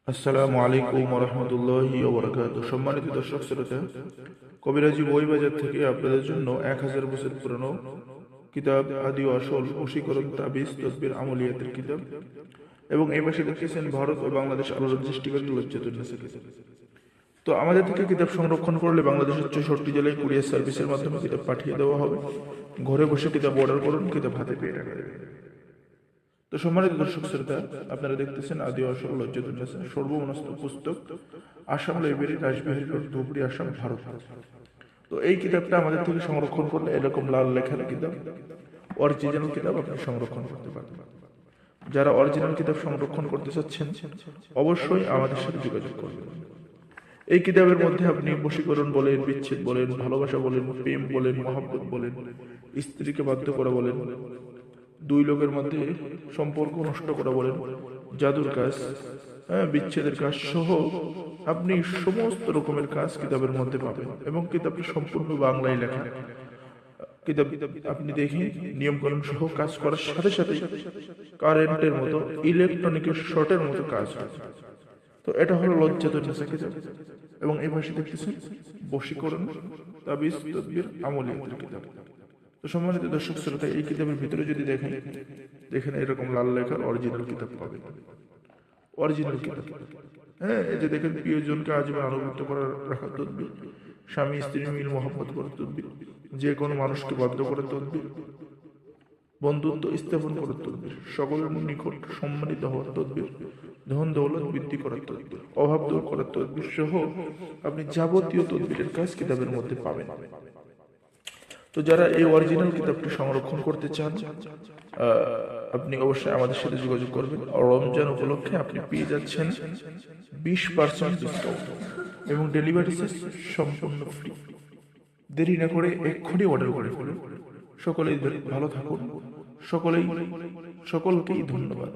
আসসালামু আলাইকুম ওয়া রাহমাতুল্লাহি ওয়া বারাকাতুহু। সম্মানিত দর্শক শ্রোতা, কবিরাজি বই বাজার থেকে আপনাদের জন্য 1000 বছর পুরনো কিতাব আদি ও আসল বশীকরণ তাবিজ তদবির আমলিয়াতের কিতাব, এবং এই পাশে দেখতেছেন ভারত ও বাংলাদেশ আলোড়ন সৃষ্টিকারী লজ্জাতুন্নেসা কিতাব। তো আমাদের থেকে কিতাব সংরক্ষণ করলে বাংলাদেশের 64 জেলায় কুরিয়ার সার্ভিসের মাধ্যমে কিতাব পাঠিয়ে দেওয়া হবে। ঘরে বসে কিতাব অর্ডার করুন, কিতাব হাতে পেয়ে টাকা দেবেন। তো সম্মানিত দর্শক শ্রোতা, আপনারা দেখতেছেন আদি ও আসল লজ্জাতুন্নেসা, সর্বমনস্ত পুস্তক, আসাম লাইব্রেরি, রাজবিহারী রোড, ধুবড়ী, আসাম, ভারত। তো এই কিতাবটা আমাদের থেকে সংরক্ষণ করলে এরকম লাল লেখার কিতাব, অরিজিনাল কিতাব আপনি সংরক্ষণ করতে পারবেন। যারা অরিজিনাল কিতাব সংরক্ষণ করতে চাচ্ছেন অবশ্যই আমাদের সাথে যোগাযোগ করবেন। এই কিতাবের মধ্যে আপনি বশীকরণ বলেন, বিচ্ছেদ বলেন, ভালোবাসা বলেন, প্রেম বলেন, মহব্বত বলেন, স্ত্রীকে বাধ্য করা বলেন, দুই লোকের মধ্যে সম্পর্ক নষ্ট করা বলেন, জাদুর কাজ, বিচ্ছেদের কাজ সহ আপনি সমস্ত রকমের কাজ কিতাবের মধ্যে পাবেন। এবং কিতাবটি সম্পূর্ণ বাংলায় লেখা কিতাব। আপনি দেখে নিয়মকানুন সহ কাজ করার সাথে সাথে কারেন্টের মতো, ইলেকট্রনিকের শর্টের মতো কাজ হয়। তো এটা হলো লজ্জাতুন্নেসা কিতাব। এবং এই ভাষা দেখতেছেন বশীকরণ তাবিজ তদবির আমলিয়াতের কিতাব। তো সম্মানিত দর্শক শ্রোতা, এই কিতাবের ভিতরে যদি দেখেন এরকম লাল লেখার অরিজিনাল কিতাব পাবেন। অরিজিনাল কিতাব, হ্যাঁ, এই যে দেখেন প্রিয়জনকে আজীবন আনুগত্য করার রাখার তদবির, স্বামী স্ত্রী মিল মহব্বত করার তদবির, যে কোনো মানুষকে বাধ্য করার তদবির, বন্ধুত্ব স্থাপন করার তদবির, সকলের নিকট সম্মানিত হওয়ার তদবির, ধন দৌলত বৃদ্ধি করার তদবির, অভাব দূর করার তদবির সহ আপনি যাবতীয় তদবিরের কাজ কিতাবের মধ্যে পাবেন। তো যারা এই অরিজিনাল কিতাবটি সংরক্ষণ করতে চান, আপনি অবশ্যই আমাদের সাথে যোগাযোগ করবেন। রমজান উপলক্ষে আপনি পেয়ে যাচ্ছেন 20% ডিসকাউন্ট এবং ডেলিভারি চার্জ সম্পূর্ণ ফ্রি। দেরি না করে এক্ষুনি অর্ডার করে ফেলুন। সকলেই ভালো থাকুন। সকলেই সকলকেই ধন্যবাদ।